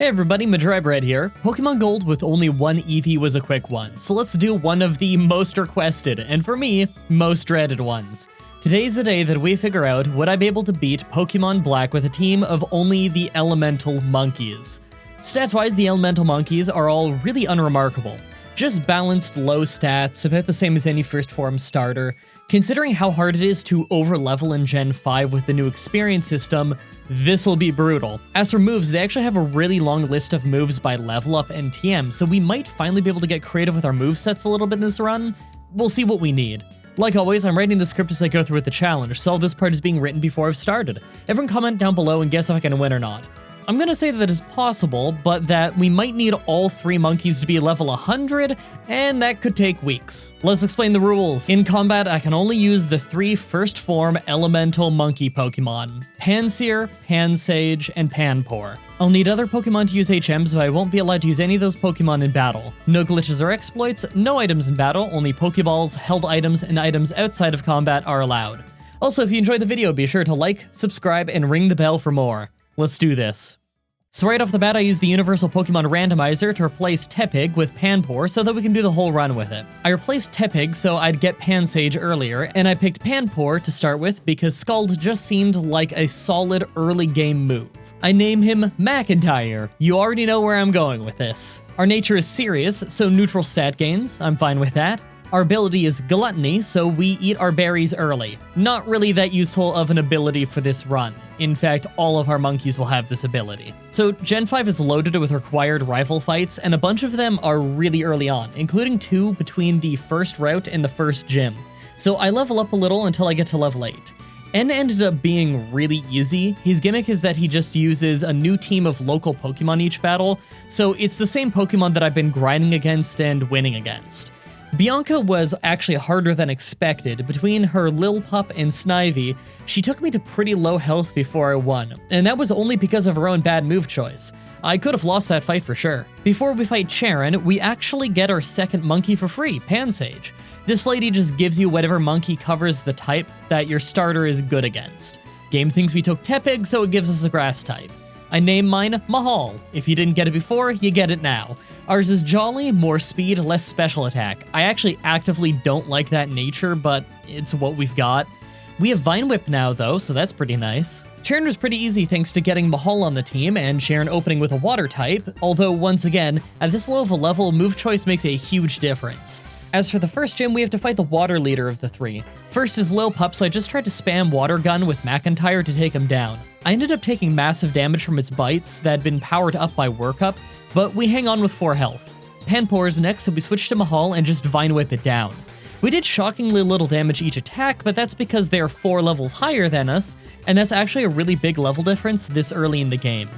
Hey everybody, Mah-Dry-Bread here. Pokemon Gold with only one EV was a quick one, so let's do one of the most requested, and for me, most dreaded ones. Today's the day that we figure out would I be able to beat Pokemon Black with a team of only the Elemental Monkeys. Stats-wise, the Elemental Monkeys are all really unremarkable. Just balanced low stats, about the same as any first form starter. Considering how hard it is to over-level in Gen 5 with the new experience system, this'll be brutal. As for moves, they actually have a really long list of moves by level up and TM, so we might finally be able to get creative with our movesets a little bit in this run. We'll see what we need. Like always, I'm writing the script as I go through with the challenge, so all this part is being written before I've started. Everyone comment down below and guess if I can win or not. I'm gonna say that it's possible, but that we might need all three monkeys to be level 100, and that could take weeks. Let's explain the rules. In combat, I can only use the three first form elemental monkey Pokemon: Pansear, Pansage, and Panpour. I'll need other Pokemon to use HMs, but I won't be allowed to use any of those Pokemon in battle. No glitches or exploits, no items in battle, only Pokeballs, held items, and items outside of combat are allowed. Also, if you enjoyed the video, be sure to like, subscribe, and ring the bell for more. Let's do this. So right off the bat, I used the Universal Pokemon Randomizer to replace Tepig with Panpour so that we can do the whole run with it. I replaced Tepig so I'd get Pansage earlier, and I picked Panpour to start with because Scald just seemed like a solid early game move. I name him McIntyre. You already know where I'm going with this. Our nature is serious, so neutral stat gains. I'm fine with that. Our ability is Gluttony, so we eat our berries early. Not really that useful of an ability for this run. In fact, all of our monkeys will have this ability. So Gen 5 is loaded with required rival fights, and a bunch of them are really early on, including 2 between the first route and the first gym. So I level up a little until I get to level 8. N ended up being really easy. His gimmick is that he just uses a new team of local Pokemon each battle, so it's the same Pokemon that I've been grinding against and winning against. Bianca was actually harder than expected. Between her Lillipup and Snivy, she took me to pretty low health before I won, and that was only because of her own bad move choice. I could have lost that fight for sure. Before we fight Charon, we actually get our second monkey for free, Pansage. This lady just gives you whatever monkey covers the type that your starter is good against. Game thinks we took Tepig, so it gives us a grass type. I named mine Mahal. If you didn't get it before, you get it now. Ours is Jolly, more speed, less special attack. I actually actively don't like that nature, but it's what we've got. We have Vine Whip now though, so that's pretty nice. Charon was pretty easy thanks to getting Mahal on the team and Charon opening with a water type, although once again, at this low of a level, move choice makes a huge difference. As for the first gym, we have to fight the water leader of the three. First is Lillipup, so I just tried to spam Water Gun with McIntyre to take him down. I ended up taking massive damage from its bites that had been powered up by Workup, but we hang on with 4 health. Panpour is next, so we switch to Mahal and just Vine Whip it down. We did shockingly little damage each attack, but that's because they're 4 levels higher than us, and that's actually a really big level difference this early in the game.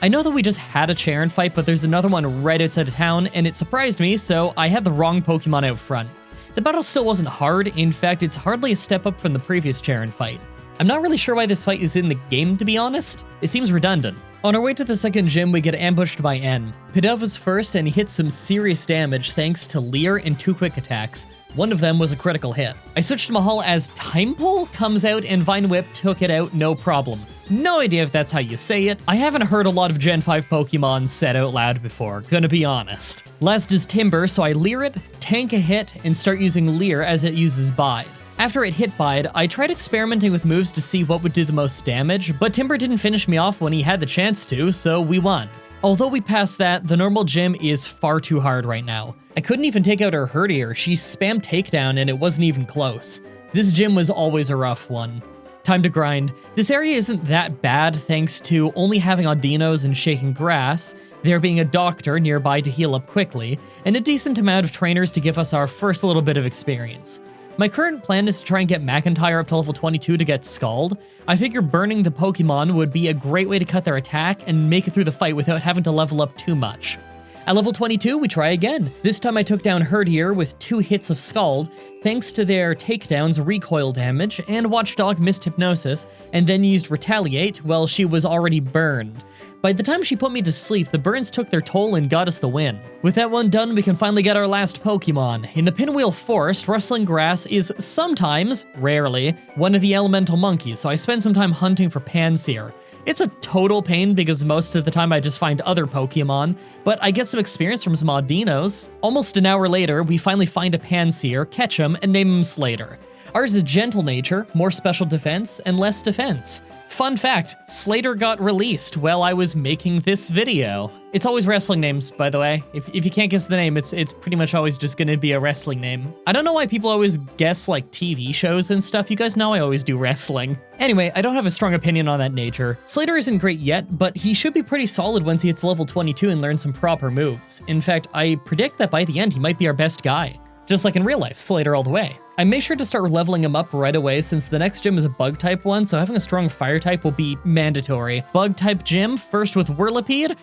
I know that we just had a Charon fight, but there's another one right outside of town, and it surprised me, so I had the wrong Pokemon out front. The battle still wasn't hard. In fact, it's hardly a step up from the previous Charon fight. I'm not really sure why this fight is in the game, to be honest. It seems redundant. On our way to the second gym, we get ambushed by N. Pidove was first, and he hit some serious damage thanks to Leer and 2 quick attacks. One of them was a critical hit. I switched to Mahal as Time Pull comes out, and Vine Whip took it out no problem. No idea if that's how you say it. I haven't heard a lot of Gen 5 Pokemon said out loud before, gonna be honest. Last is Timber, so I Leer it, tank a hit, and start using Leer as it uses Bide. After it hit Bide, I tried experimenting with moves to see what would do the most damage, but Timber didn't finish me off when he had the chance to, so we won. Although we passed that, the normal gym is far too hard right now. I couldn't even take out her Herdier. She spammed Takedown and it wasn't even close. This gym was always a rough one. Time to grind. This area isn't that bad thanks to only having Audinos and Shaking Grass, there being a doctor nearby to heal up quickly, and a decent amount of trainers to give us our first little bit of experience. My current plan is to try and get McIntyre up to level 22 to get Scald. I figure burning the Pokemon would be a great way to cut their attack and make it through the fight without having to level up too much. At level 22, we try again. This time I took down Herdier with 2 hits of Scald, thanks to their takedowns, recoil damage, and Watchdog missed Hypnosis, and then used Retaliate while she was already burned. By the time she put me to sleep, the burns took their toll and got us the win. With that one done, we can finally get our last Pokemon. In the Pinwheel Forest, Rustling Grass is sometimes, rarely, one of the Elemental Monkeys, so I spend some time hunting for Pansear. It's a total pain because most of the time I just find other Pokemon, but I get some experience from some odd dinos. Almost an hour later, we finally find a Pansear, catch him, and name him Slater. Ours is gentle nature, more special defense, and less defense. Fun fact, Slater got released while I was making this video. It's always wrestling names, by the way. If you can't guess the name, it's pretty much always just gonna be a wrestling name. I don't know why people always guess like TV shows and stuff. You guys know I always do wrestling. Anyway, I don't have a strong opinion on that nature. Slater isn't great yet, but he should be pretty solid once he hits level 22 and learns some proper moves. In fact, I predict that by the end, he might be our best guy. Just like in real life, Slater all the way. I made sure to start leveling him up right away since the next gym is a bug type one, so having a strong fire type will be mandatory. Bug type gym, first with Whirlipede?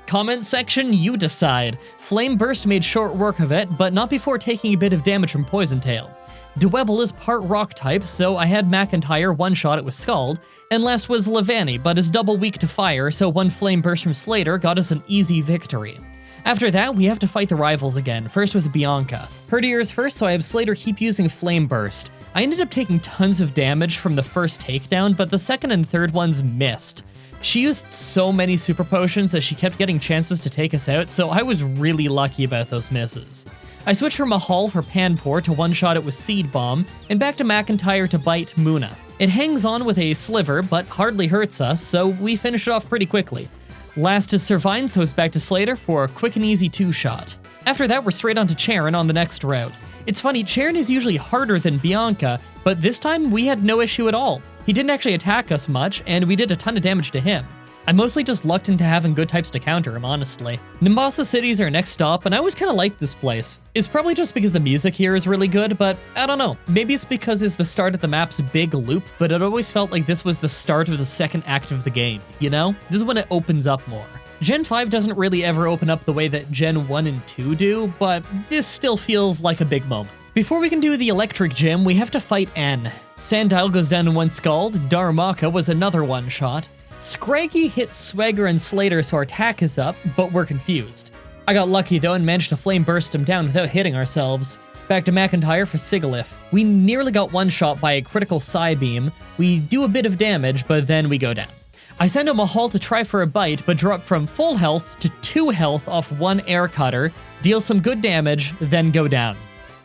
Comment section, you decide. Flame Burst made short work of it, but not before taking a bit of damage from Poison Tail. Dwebble is part rock type, so I had McIntyre one-shot it with Scald, and last was Levani, but is double weak to fire, so one Flame Burst from Slater got us an easy victory. After that, we have to fight the rivals again, first with Bianca. Herdier is first, so I have Slater keep using Flame Burst. I ended up taking tons of damage from the first takedown, but the second and third ones missed. She used so many super potions that she kept getting chances to take us out, so I was really lucky about those misses. I switched from Mahal for Panpour to one-shot it with Seed Bomb, and back to McIntyre to bite Muna. It hangs on with a sliver, but hardly hurts us, so we finish it off pretty quickly. Last is Servine, so it's back to Slater for a quick and easy two-shot. After that, we're straight on to Charon on the next route. It's funny, Charon is usually harder than Bianca, but this time we had no issue at all. He didn't actually attack us much, and we did a ton of damage to him. I mostly just lucked into having good types to counter him, honestly. Nimbasa City is our next stop, and I always kind of like this place. It's probably just because the music here is really good, but I don't know. Maybe it's because it's the start of the map's big loop, but it always felt like this was the start of the second act of the game, you know? This is when it opens up more. Gen 5 doesn't really ever open up the way that Gen 1 and 2 do, but this still feels like a big moment. Before we can do the electric gym, we have to fight N. Sandile goes down in one Scald, Darumaka was another one-shot. Scraggy hits Swagger and Slater, so our attack is up, but we're confused. I got lucky though and managed to Flame Burst him down without hitting ourselves. Back to McIntyre for Sigalith. We nearly got one-shot by a critical Psybeam. We do a bit of damage, but then we go down. I send him a Mahal to try for a bite, but drop from full health to 2 health off one air cutter, deal some good damage, then go down.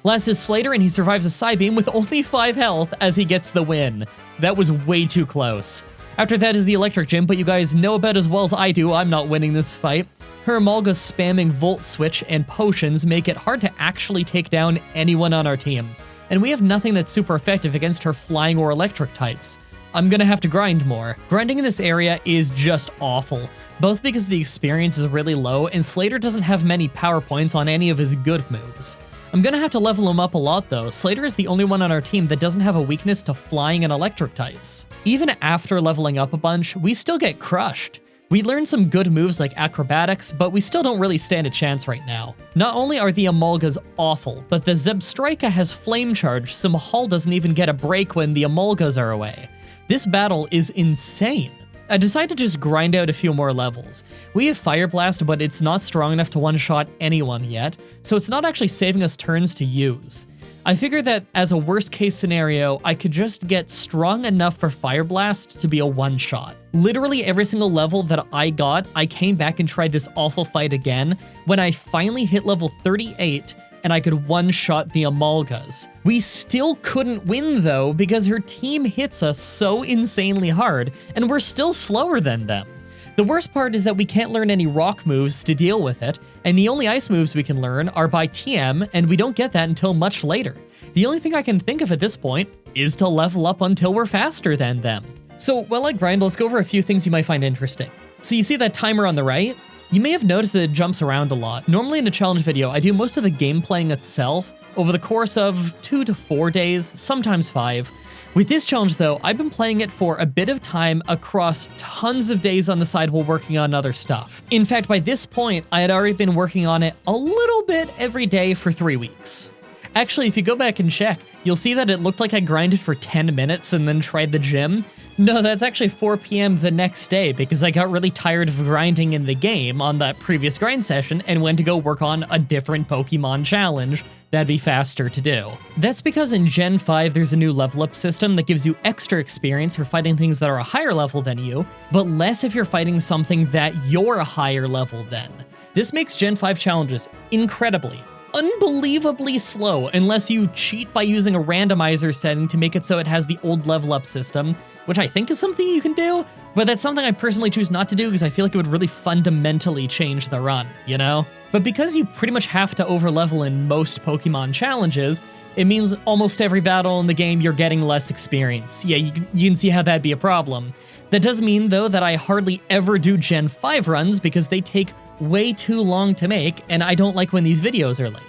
Last is Slater, and he survives a Psybeam with only 5 health as he gets the win. That was way too close. After that is the electric gym, but you guys know about as well as I do, I'm not winning this fight. Her Amalga's spamming Volt Switch and potions make it hard to actually take down anyone on our team. And we have nothing that's super effective against her flying or electric types. I'm gonna have to grind more. Grinding in this area is just awful, both because the experience is really low and Slater doesn't have many power points on any of his good moves. I'm gonna have to level him up a lot though. Slater is the only one on our team that doesn't have a weakness to flying and electric types. Even after leveling up a bunch, we still get crushed. We learned some good moves like acrobatics, but we still don't really stand a chance right now. Not only are the Amalgas awful, but the Zebstrika has Flame Charge, so Mahal doesn't even get a break when the Amalgas are away. This battle is insane. I decided to just grind out a few more levels. We have Fire Blast, but it's not strong enough to one-shot anyone yet, so it's not actually saving us turns to use. I figured that as a worst-case scenario, I could just get strong enough for Fire Blast to be a one-shot. Literally every single level that I got, I came back and tried this awful fight again when I finally hit level 38 and I could one-shot the Amalgas. We still couldn't win though because her team hits us so insanely hard and we're still slower than them. The worst part is that we can't learn any rock moves to deal with it, and the only ice moves we can learn are by TM, and we don't get that until much later. The only thing I can think of at this point is to level up until we're faster than them. So while I grind, let's go over a few things you might find interesting. So you see that timer on the right? You may have noticed that it jumps around a lot. Normally in a challenge video, I do most of the game playing itself over the course of 2 to 4 days, sometimes 5. With this challenge though, I've been playing it for a bit of time across tons of days on the side while working on other stuff. In fact, by this point, I had already been working on it a little bit every day for 3 weeks. Actually, if you go back and check, you'll see that it looked like I grinded for 10 minutes and then tried the gym. No, that's actually 4 p.m. the next day because I got really tired of grinding in the game on that previous grind session and went to go work on a different Pokemon challenge that'd be faster to do. That's because in Gen 5 there's a new level up system that gives you extra experience for fighting things that are a higher level than you, but less if you're fighting something that you're a higher level than. This makes Gen 5 challenges incredibly, unbelievably slow unless you cheat by using a randomizer setting to make it so it has the old level up system, which I think is something you can do, but that's something I personally choose not to do because I feel like it would really fundamentally change the run, you know? But because you pretty much have to overlevel in most Pokemon challenges, it means almost every battle in the game you're getting less experience. Yeah, you can see how that'd be a problem. That does mean, though, that I hardly ever do Gen 5 runs because they take way too long to make, and I don't like when these videos are late.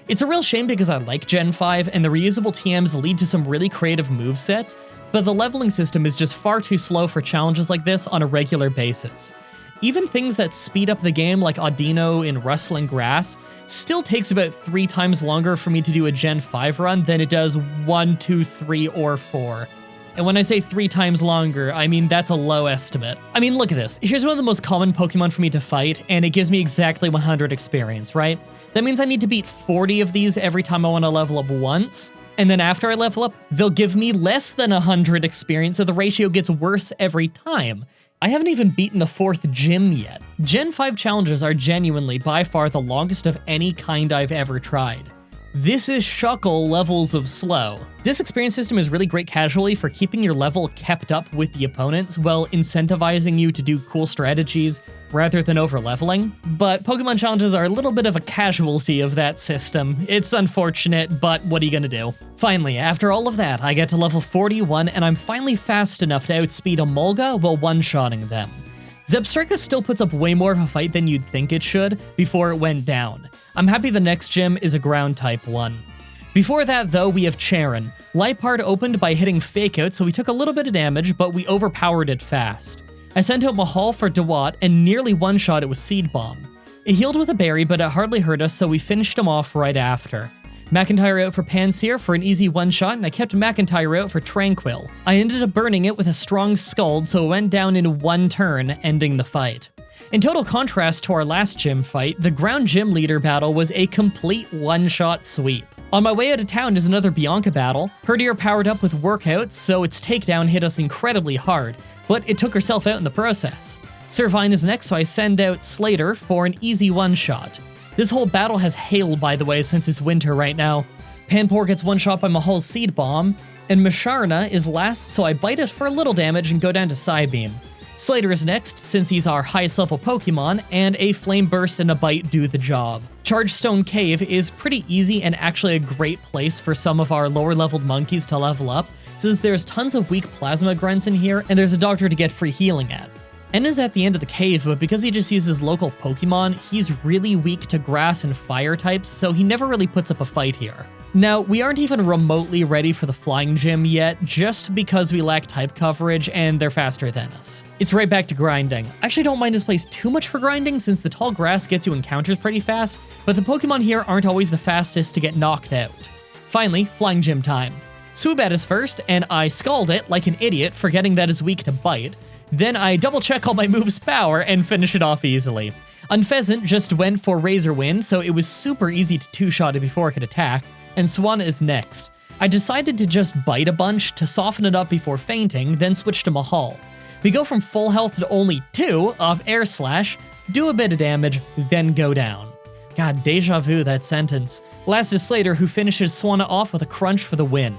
It's a real shame because I like Gen 5, and the reusable TMs lead to some really creative movesets, but the leveling system is just far too slow for challenges like this on a regular basis. Even things that speed up the game, like Audino in Rustling Grass, still takes about 3 times longer for me to do a Gen 5 run than it does 1, 2, 3, or 4. And when I say 3 times longer, I mean that's a low estimate. I mean, look at this. Here's one of the most common Pokemon for me to fight, and it gives me exactly 100 experience, right? That means I need to beat 40 of these every time I want to level up once, and then after I level up, they'll give me less than 100 experience, so the ratio gets worse every time. I haven't even beaten the 4th gym yet. Gen 5 challenges are genuinely by far the longest of any kind I've ever tried. This is Shuckle levels of slow. This experience system is really great casually for keeping your level kept up with the opponents while incentivizing you to do cool strategies rather than over-leveling, but Pokemon challenges are a little bit of a casualty of that system. It's unfortunate, but what are you gonna do? Finally, after all of that, I get to level 41 and I'm finally fast enough to outspeed Emolga while one-shotting them. Zebstrika still puts up way more of a fight than you'd think it should before it went down. I'm happy the next gym is a ground type one. Before that though, we have Charon. Liepard opened by hitting Fake Out, so we took a little bit of damage, but we overpowered it fast. I sent out Mahal for Dewott and nearly one-shot it with Seed Bomb. It healed with a berry, but it hardly hurt us, so we finished him off right after. McIntyre out for Pansear for an easy one-shot, and I kept McIntyre out for Tranquil. I ended up burning it with a strong Scald, so it went down in one turn, ending the fight. In total contrast to our last gym fight, the ground gym leader battle was a complete one-shot sweep. On my way out of town is another Bianca battle. Herdier powered up with workouts, so its takedown hit us incredibly hard, but it took herself out in the process. Servine is next, so I send out Slater for an easy one-shot. This whole battle has hail, by the way, since it's winter right now. Panpour gets one shot by Mahal's Seed Bomb, and Masharna is last, so I bite it for a little damage and go down to Psybeam. Slater is next, since he's our highest level Pokemon, and a Flame Burst and a Bite do the job. Chargestone Cave is pretty easy and actually a great place for some of our lower leveled monkeys to level up, since there's tons of weak Plasma Grunts in here, and there's a doctor to get free healing at. N is at the end of the cave, but because he just uses local Pokemon, he's really weak to grass and fire types, so he never really puts up a fight here. Now, we aren't even remotely ready for the flying gym yet, just because we lack type coverage and they're faster than us. It's right back to grinding. I actually don't mind this place too much for grinding since the tall grass gets you encounters pretty fast, but the Pokemon here aren't always the fastest to get knocked out. Finally, flying gym time. Swoobat is first, and I Scald it like an idiot, forgetting that it's weak to Bite. Then I double check all my moves' power and finish it off easily. Unpheasant just went for Razor Wind, so it was super easy to two-shot it before it could attack, and Swan is next. I decided to just bite a bunch to soften it up before fainting, then switch to Mahal. We go from full health to only 2 off Air Slash, do a bit of damage, then go down. God, deja vu, that sentence. Last is Slater, who finishes Swanna off with a crunch for the win.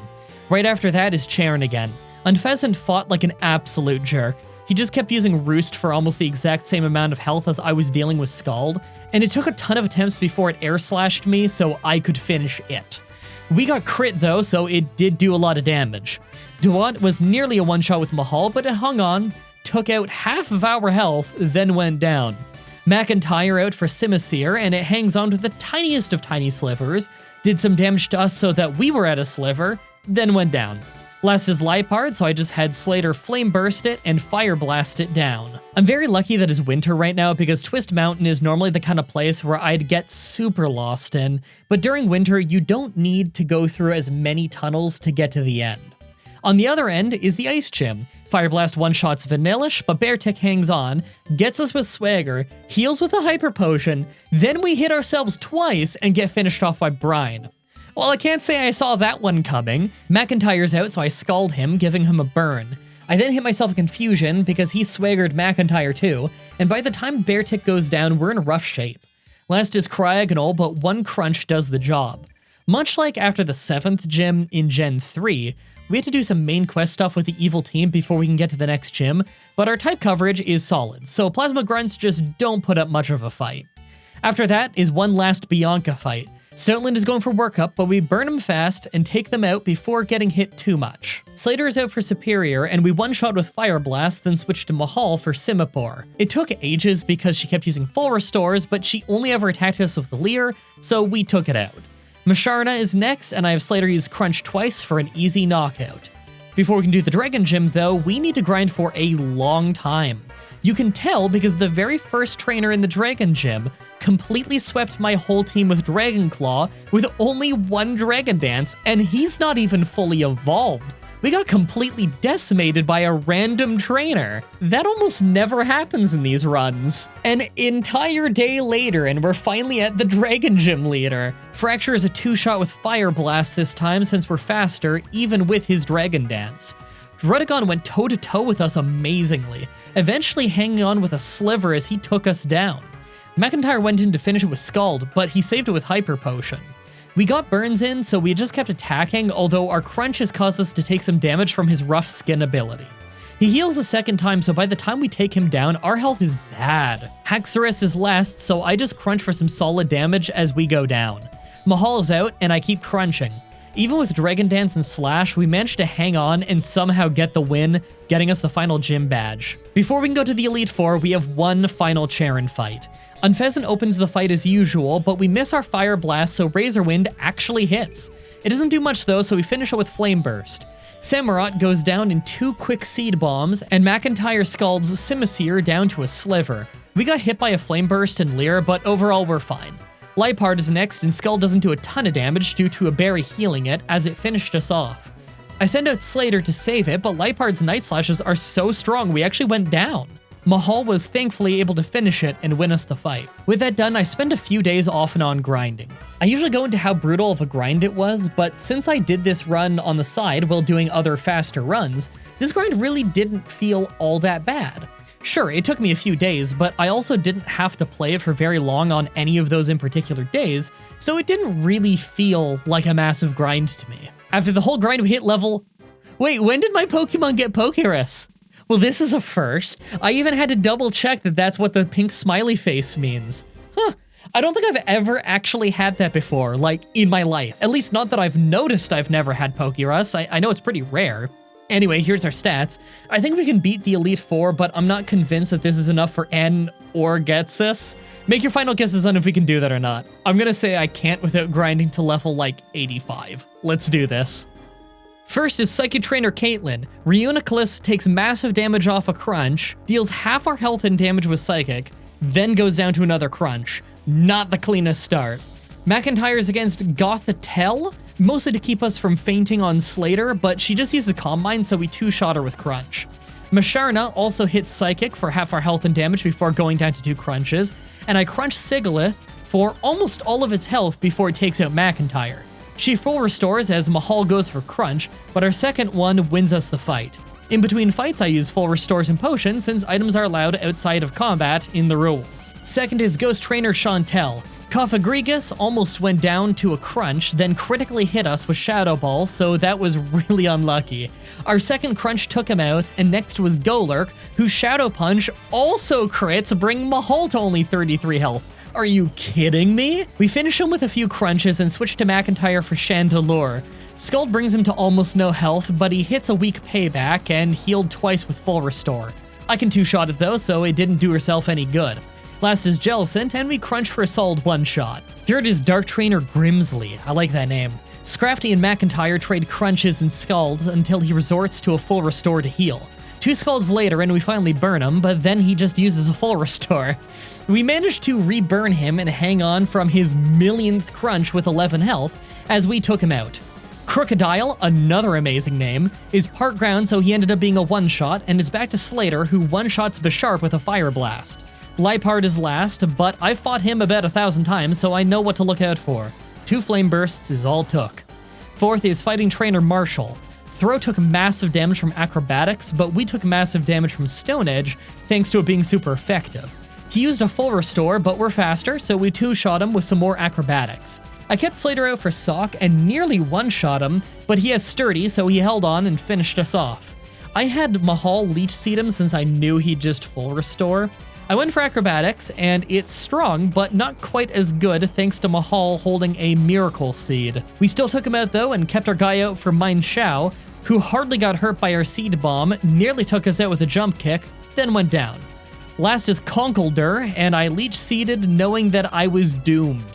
Right after that is Charon again. Unpheasant fought like an absolute jerk. He just kept using Roost for almost the exact same amount of health as I was dealing with Scald, and it took a ton of attempts before it air slashed me so I could finish it. We got crit though, so it did do a lot of damage. Dewott was nearly a one-shot with Mahal, but it hung on, took out half of our health, then went down. McIntyre out for Simisear, and it hangs on to the tiniest of tiny slivers, did some damage to us so that we were at a sliver, then went down. Last is Liepard, so I just had Slater Flame Burst it and Fire Blast it down. I'm very lucky that it's winter right now because Twist Mountain is normally the kind of place where I'd get super lost in, but during winter you don't need to go through as many tunnels to get to the end. On the other end is the Ice Gym. Fire Blast one-shots Vanillish, but Beartick hangs on, gets us with Swagger, heals with a Hyper Potion, then we hit ourselves twice and get finished off by Brine. Well, I can't say I saw that one coming. McIntyre's out, so I scald him, giving him a burn. I then hit myself a confusion because he swaggered McIntyre too, and by the time Beartick goes down, we're in rough shape. Last is Cryogonal, but one crunch does the job. Much like after the 7th gym in Gen 3, we had to do some main quest stuff with the evil team before we can get to the next gym, but our type coverage is solid, so Plasma Grunts just don't put up much of a fight. After that is one last Bianca fight. Stoutland is going for workup, but we burn them fast and take them out before getting hit too much. Slater is out for Superior, and we one-shot with Fire Blast, then switch to Mahal for Simipour. It took ages because she kept using full restores, but she only ever attacked us with the Leer, so we took it out. Masharna is next, and I have Slater use Crunch twice for an easy knockout. Before we can do the Dragon Gym, though, we need to grind for a long time. You can tell because the very first trainer in the Dragon Gym completely swept my whole team with Dragon Claw with only one Dragon Dance, and he's not even fully evolved. We got completely decimated by a random trainer. That almost never happens in these runs. An entire day later, and we're finally at the Dragon Gym leader. Fracture is a 2-shot with Fire Blast this time since we're faster, even with his Dragon Dance. Drudagon went toe-to-toe with us amazingly, eventually hanging on with a sliver as he took us down. McIntyre went in to finish it with Scald, but he saved it with Hyper Potion. We got burns in, so we just kept attacking, although our crunches caused us to take some damage from his Rough Skin ability. He heals a second time, so by the time we take him down, our health is bad. Haxorus is last, so I just crunch for some solid damage as we go down. Mahal is out, and I keep crunching. Even with Dragon Dance and Slash, we managed to hang on and somehow get the win, getting us the final gym badge. Before we can go to the Elite Four, we have one final Charon fight. Unfezant opens the fight as usual, but we miss our Fire Blast, so Razor Wind actually hits. It doesn't do much though, so we finish it with Flame Burst. Samurott goes down in 2 quick Seed Bombs, and McIntyre scalds Simisear down to a sliver. We got hit by a Flame Burst and Leer, but overall we're fine. Lipard is next, and Skull doesn't do a ton of damage due to a berry healing it, as it finished us off. I send out Slater to save it, but Lipard's Night Slashes are so strong we actually went down. Mahal was thankfully able to finish it and win us the fight. With that done, I spent a few days off and on grinding. I usually go into how brutal of a grind it was, but since I did this run on the side while doing other faster runs, this grind really didn't feel all that bad. Sure, it took me a few days, but I also didn't have to play it for very long on any of those in particular days, so it didn't really feel like a massive grind to me. After the whole grind, we hit level... Wait, when did my Pokemon get Pokerus? Well, this is a first. I even had to double check that that's what the pink smiley face means. Huh. I don't think I've ever actually had that before, like, in my life. At least not that I've noticed I've never had Pokerus. I know it's pretty rare. Anyway, here's our stats. I think we can beat the Elite Four, but I'm not convinced that this is enough for N or Getsis. Make your final guesses on if we can do that or not. I'm gonna say I can't without grinding to level, like, 85. Let's do this. First is Psychic Trainer Caitlyn. Reuniclus takes massive damage off a crunch, deals half our health and damage with Psychic, then goes down to another crunch. Not the cleanest start. McIntyre's against Gothitelle, mostly to keep us from fainting on Slater, but she just used the Calm Mind, so we 2-shot her with Crunch. Masharna also hits Psychic for half our health and damage before going down to 2 crunches, and I crunch Sigalith for almost all of its health before it takes out McIntyre. She full restores as Mahal goes for Crunch, but our second one wins us the fight. In between fights, I use full restores and potions since items are allowed outside of combat in the rules. Second is Ghost Trainer Chantel. Cophagrigus almost went down to a crunch, then critically hit us with Shadow Ball, so that was really unlucky. Our second crunch took him out, and next was Golurk, whose Shadow Punch also crits, bringing Mahal to only 33 health. Are you kidding me? We finish him with a few crunches and switch to McIntyre for Chandelure. Scald brings him to almost no health, but he hits a weak payback and healed twice with full restore. I can 2-shot it though, so it didn't do herself any good. Last is Jellicent, and we crunch for a solid 1-shot. Third is Dark Trainer Grimsley. I like that name. Scrafty and McIntyre trade crunches and scalds until he resorts to a full restore to heal. 2 scalds later and we finally burn him, but then he just uses a full restore. We managed to re-burn him and hang on from his millionth crunch with 11 health as we took him out. Crocodile, another amazing name, is part ground, so he ended up being a 1-shot and is back to Slater, who 1-shots Bisharp with a Fire Blast. Lipard is last, but I've fought him about 1,000 times, so I know what to look out for. 2 Flame Bursts is all took. 4th is Fighting Trainer Marshall. Throw took massive damage from Acrobatics, but we took massive damage from Stone Edge thanks to it being super effective. He used a full restore, but we're faster, so we 2-shot him with some more Acrobatics. I kept Slater out for Sock and nearly 1-shot him, but he has Sturdy, so he held on and finished us off. I had Mahal Leech Seed him since I knew he'd just full restore. I went for Acrobatics, and it's strong, but not quite as good thanks to Mahal holding a Miracle Seed. We still took him out though and kept our guy out for Mind Shao, who hardly got hurt by our Seed Bomb, nearly took us out with a jump kick, then went down. Last is Conkeldurr, and I Leech Seeded knowing that I was doomed.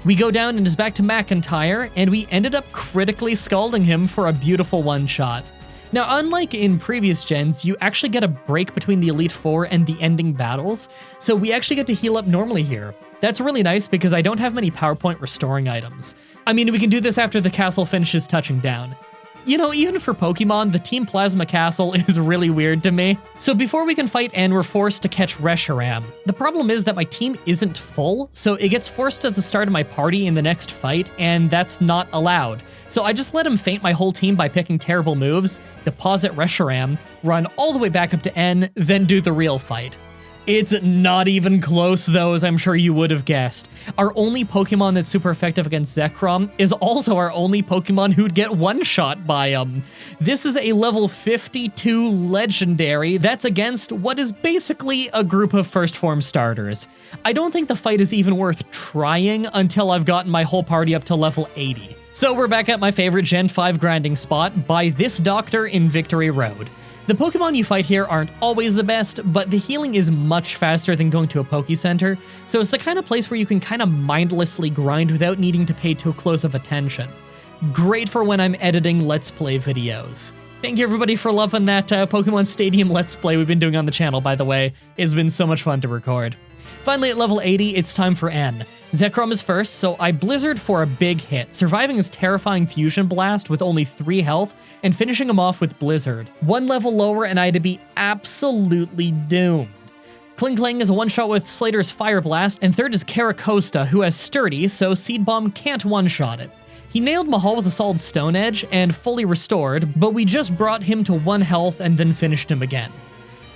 We go down and is back to McIntyre, and we ended up critically scalding him for a beautiful one-shot. Now, unlike in previous gens, you actually get a break between the Elite Four and the ending battles, so we actually get to heal up normally here. That's really nice because I don't have many PowerPoint restoring items. I mean, we can do this after the castle finishes touching down. You know, even for Pokemon, the Team Plasma Castle is really weird to me. So before we can fight N, we're forced to catch Reshiram. The problem is that my team isn't full, so it gets forced at the start of my party in the next fight, and that's not allowed. So I just let him faint my whole team by picking terrible moves, deposit Reshiram, run all the way back up to N, then do the real fight. It's not even close though, as I'm sure you would have guessed. Our only Pokemon that's super effective against Zekrom is also our only Pokemon who'd get one-shot by him. This is a level 52 legendary that's against what is basically a group of first form starters. I don't think the fight is even worth trying until I've gotten my whole party up to level 80. So we're back at my favorite Gen 5 grinding spot by this doctor in Victory Road. The Pokemon you fight here aren't always the best, but the healing is much faster than going to a Poke Center, so it's the kind of place where you can kind of mindlessly grind without needing to pay too close of attention. Great for when I'm editing Let's Play videos. Thank you everybody for loving that Pokemon Stadium Let's Play we've been doing on the channel, by the way. It's been so much fun to record. Finally, at level 80, it's time for N. Zekrom is first, so I Blizzard for a big hit, surviving his terrifying Fusion Blast with only 3 health, and finishing him off with Blizzard. 1 level lower and I had to be absolutely doomed. Kling is a one-shot with Slater's Fire Blast, and third is Caracosta, who has Sturdy, so Seed Bomb can't one-shot it. He nailed Mahal with a solid Stone Edge and fully restored, but we just brought him to 1 health and then finished him again.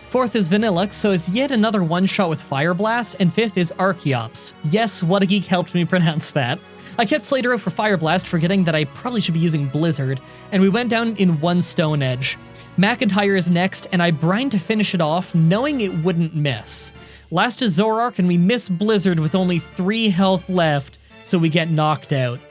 4th is Vanillix, so it's yet another one-shot with Fire Blast, and 5th is Archeops. Yes, What a Geek helped me pronounce that. I kept Slater out for Fire Blast, forgetting that I probably should be using Blizzard, and we went down in 1 Stone Edge. McIntyre is next, and I brined to finish it off, knowing it wouldn't miss. Last is Zoroark, and we miss Blizzard with only 3 health left, so we get knocked out.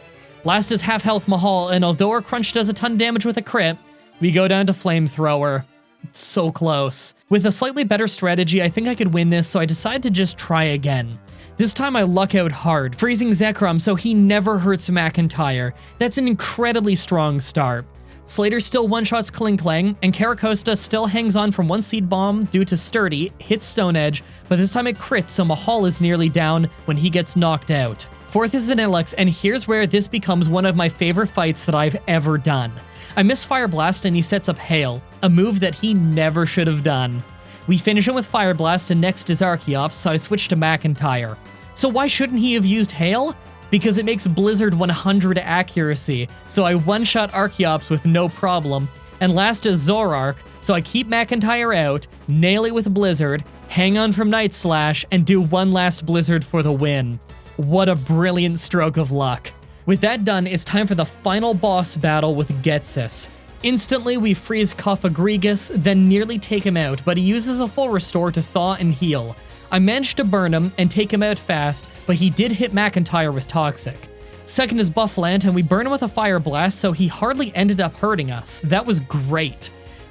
Last is Half Health Mahal, and although our Crunch does a ton of damage with a crit, we go down to Flamethrower. So close. With a slightly better strategy, I think I could win this, so I decided to just try again. This time I luck out hard, freezing Zekrom so he never hurts McIntyre. That's an incredibly strong start. Slater still one-shots Kling, and Caracosta still hangs on from 1 Seed Bomb due to Sturdy, hits Stone Edge, but this time it crits so Mahal is nearly down when he gets knocked out. 4th is Vanillix, and here's where this becomes one of my favorite fights that I've ever done. I miss Fire Blast and he sets up Hail, a move that he never should have done. We finish him with Fire Blast and next is Archeops, so I switch to McIntyre. So why shouldn't he have used Hail? Because it makes Blizzard 100 accuracy, so I one-shot Archeops with no problem. And last is Zoroark, so I keep McIntyre out, nail it with Blizzard, hang on from Night Slash, and do 1 last Blizzard for the win. What a brilliant stroke of luck. With that done, it's time for the final boss battle with Getsis. Instantly, we freeze Cofagrigus, then nearly take him out, but he uses a full restore to thaw and heal. I managed to burn him and take him out fast, but he did hit McIntyre with Toxic. Second is Bufflant, and we burn him with a Fire Blast, so he hardly ended up hurting us. That was great.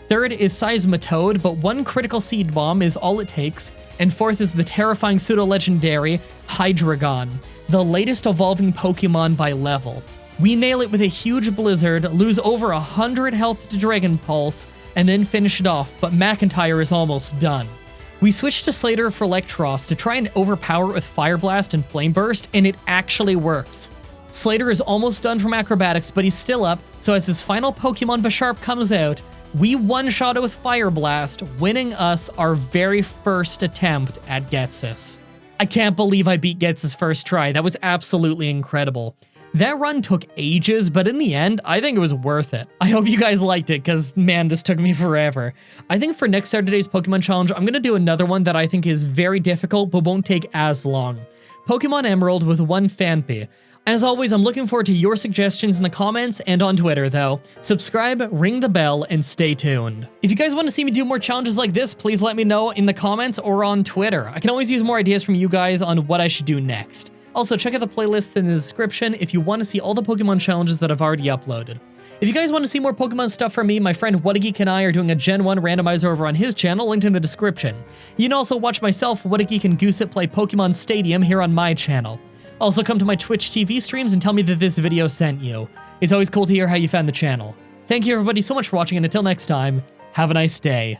Third is Seismitoad, but 1 critical Seed Bomb is all it takes. And 4th is the terrifying pseudo-legendary Hydreigon, the latest evolving Pokemon by level. We nail it with a huge Blizzard, lose over 100 health to Dragon Pulse, and then finish it off, but McIntyre is almost done. We switch to Slater for Electros to try and overpower it with Fire Blast and Flame Burst, and it actually works. Slater is almost done from Acrobatics, but he's still up, so as his final Pokemon Bisharp comes out, we one-shot it with Fire Blast, winning us our very first attempt at Getsis. I can't believe I beat Getsis first try, that was absolutely incredible. That run took ages, but in the end, I think it was worth it. I hope you guys liked it, because man, this took me forever. I think for next Saturday's Pokemon Challenge, I'm going to do another one that I think is very difficult, but won't take as long. Pokemon Emerald with 1 Phanpy. As always, I'm looking forward to your suggestions in the comments and on Twitter, though. Subscribe, ring the bell, and stay tuned. If you guys want to see me do more challenges like this, please let me know in the comments or on Twitter. I can always use more ideas from you guys on what I should do next. Also, check out the playlist in the description if you want to see all the Pokemon challenges that I've already uploaded. If you guys want to see more Pokemon stuff from me, my friend What a Geek and I are doing a Gen 1 randomizer over on his channel, linked in the description. You can also watch myself, What a Geek, and Gooseit play Pokemon Stadium here on my channel. Also, come to my Twitch TV streams and tell me that this video sent you. It's always cool to hear how you found the channel. Thank you everybody so much for watching, and until next time, have a nice day.